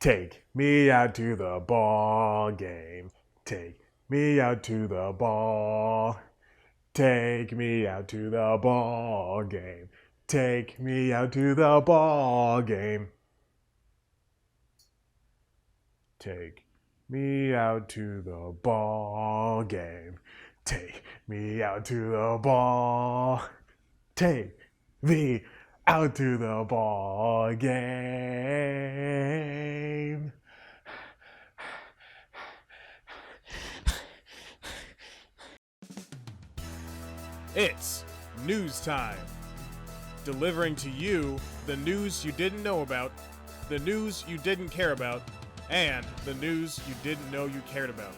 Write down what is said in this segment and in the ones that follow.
Take me out to the ball game. Take me out to the ball. Take me out to the ball game. Take me out to the ball game. Take me out to the ball game. Take me out to the ball. Take me out to the ball game. It's news time. Delivering to you the news you didn't know about, the news you didn't care about, and the news you didn't know you cared about.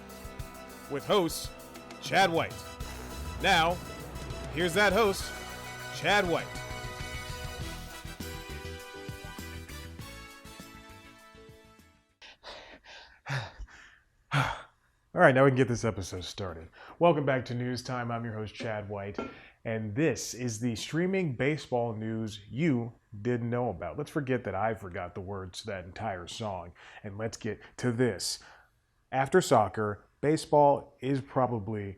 With host, Chad White. Now, here's that host, Chad White. All right, now we can get this episode started. Welcome back to News Time. I'm your host, Chad White, and this is the streaming baseball news you didn't know about. Let's forget that I forgot the words to that entire song, and let's get to this. After soccer, baseball is probably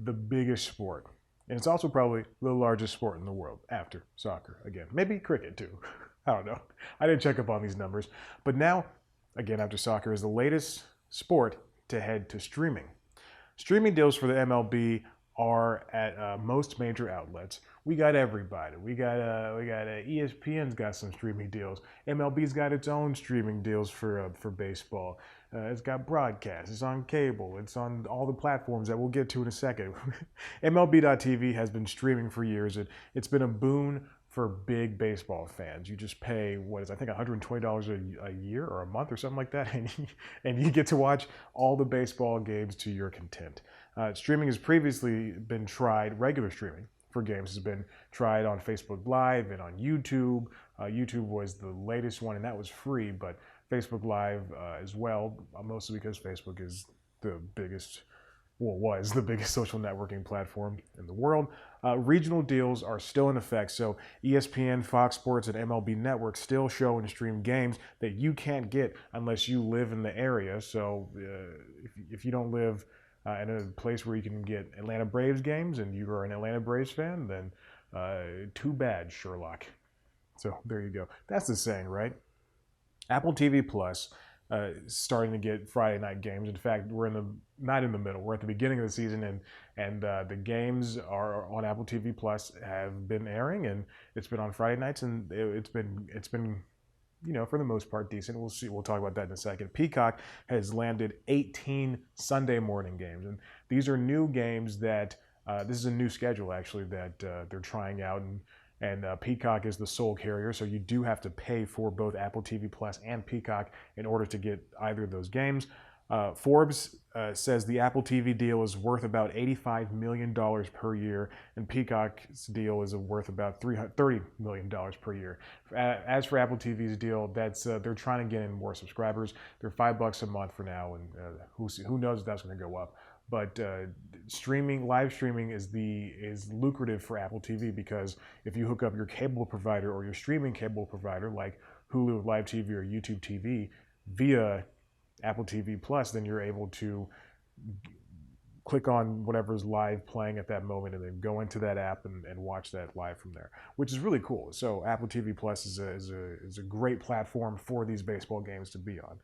the biggest sport, and it's also probably the largest sport in the world after soccer. Again, maybe cricket too. I don't know. I didn't check up on these numbers, but now, again, after soccer is the latest sport to head to streaming. Streaming deals for the MLB are at most major outlets. We got everybody. We got ESPN's got some streaming deals. MLB's got its own streaming deals for baseball. It's got broadcast. It's on cable. It's on all the platforms that we'll get to in a second. MLB.TV has been streaming for years. It's been a boon for big baseball fans. You just pay, I think $120 a year or a month or something like that, and you get to watch all the baseball games to your content. Streaming has previously been tried, regular streaming for games has been tried on Facebook Live and on YouTube. YouTube was the latest one, and that was free, but Facebook Live as well, mostly because Facebook is the biggest, was the biggest social networking platform in the world. Regional deals are still in effect, so ESPN, Fox Sports, and MLB Network still show and stream games that you can't get unless you live in the area. So if you don't live in a place where you can get Atlanta Braves games and you are an Atlanta Braves fan, then too bad, Sherlock. So there you go. That's the saying, right? Apple TV Plus starting to get Friday night games. In fact, we're not in the middle. We're at the beginning of the season, and the games are on Apple TV Plus have been airing, and it's been on Friday nights, and it's been for the most part decent. We'll see. We'll talk about that in a second. Peacock has landed 18 Sunday morning games, and these are new games that this is a new schedule actually that they're trying out, and Peacock is the sole carrier, so you do have to pay for both Apple TV Plus and Peacock in order to get either of those games. Forbes says the Apple TV deal is worth about $85 million per year, and Peacock's deal is worth about $30 million per year. As for Apple TV's deal, that's they're trying to get in more subscribers. They're $5 a month for now, and who knows if that's going to go up. But live streaming is lucrative for Apple TV, because if you hook up your cable provider or your streaming cable provider like Hulu Live TV or YouTube TV via Apple TV Plus, then you're able to click on whatever's live playing at that moment and then go into that app and watch that live from there, which is really cool. So Apple TV Plus is a great platform for these baseball games to be on.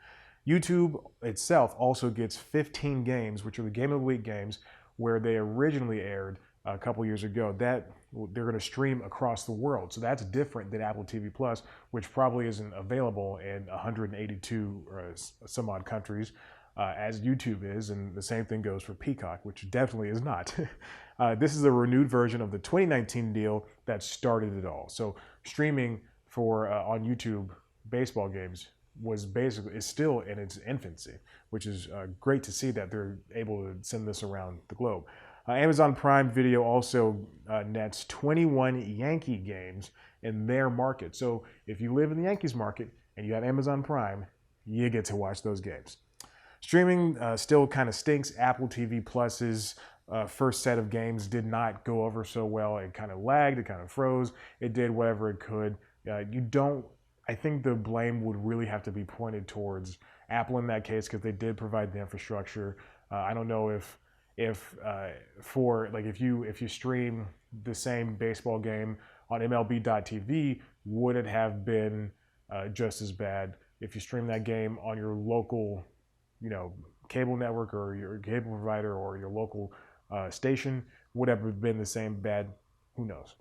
YouTube itself also gets 15 games, which are the Game of the Week games, where they originally aired a couple years ago. That they're going to stream across the world, so that's different than Apple TV Plus, which probably isn't available in 182 or some odd countries, as YouTube is, and the same thing goes for Peacock, which definitely is not. This is a renewed version of the 2019 deal that started it all. So streaming for on YouTube baseball games is still in its infancy, which is great to see that they're able to send this around the globe. Amazon Prime Video also nets 21 Yankee games in their market. So if you live in the Yankees market and you have Amazon Prime, you get to watch those games. Streaming still kind of stinks. Apple TV Plus's first set of games did not go over so well. It kind of lagged, it kind of froze. It did whatever it could. You don't I think the blame would really have to be pointed towards Apple in that case, because they did provide the infrastructure. I don't know if for like if you stream the same baseball game on MLB.TV, would it have been just as bad if you stream that game on your local, cable network or your cable provider or your local station? Would it have been the same bad? Who knows?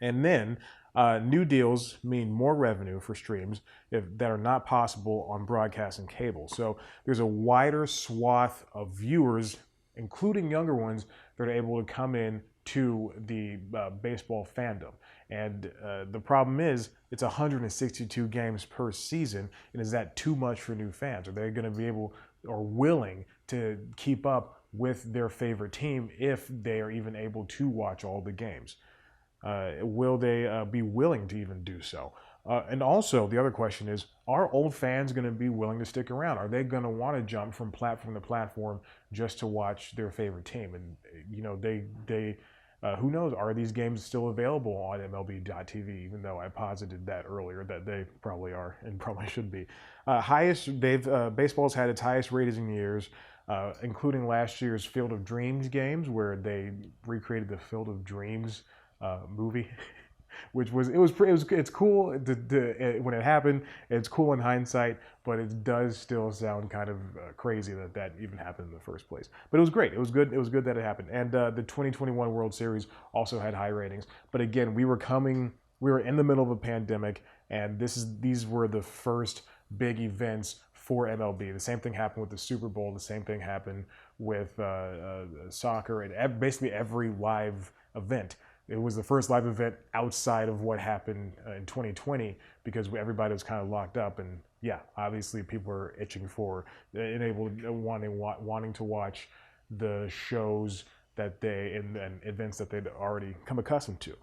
And then new deals mean more revenue for streams that are not possible on broadcast and cable. So there's a wider swath of viewers, including younger ones, that are able to come in to the baseball fandom. And the problem is it's 162 games per season. And is that too much for new fans? Are they going to be able or willing to keep up with their favorite team if they are even able to watch all the games? Will they be willing to even do so? And also, the other question is, are old fans going to be willing to stick around? Are they going to want to jump from platform to platform just to watch their favorite team? And, who knows? Are these games still available on MLB.TV? Even though I posited that earlier that they probably are and probably should be. Baseball's had its highest ratings in years, including last year's Field of Dreams games, where they recreated the Field of Dreams movie, which it's cool when it happened. It's cool in hindsight, but it does still sound kind of crazy that even happened in the first place. But it was great. It was good. It was good that it happened. And the 2021 World Series also had high ratings. But again, we were in the middle of a pandemic, and these were the first big events for MLB. The same thing happened with the Super Bowl. The same thing happened with soccer and basically every live event. It was the first live event outside of what happened in 2020 because everybody was kind of locked up. And yeah, obviously people were itching for wanting to watch the shows that and events that they'd already come accustomed to.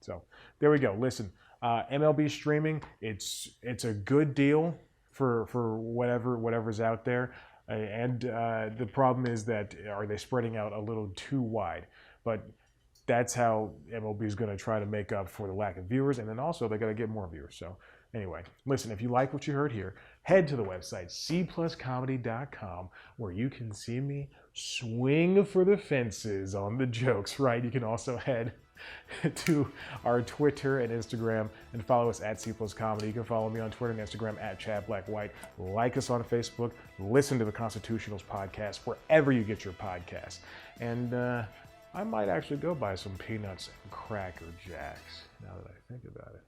So there we go. Listen, MLB streaming, it's a good deal for whatever's out there. And the problem is that are they spreading out a little too wide? But that's how MLB is going to try to make up for the lack of viewers, and then also they got to get more viewers. So anyway, listen, if you like what you heard here, head to the website cpluscomedy.com, where you can see me swing for the fences on the jokes, right? You can also head to our Twitter and Instagram and follow us at cpluscomedy. You can follow me on Twitter and Instagram at ChadBlackWhite. Like us on Facebook. Listen to the Constitutionals podcast wherever you get your podcasts. And I might actually go buy some peanuts and Cracker Jacks now that I think about it.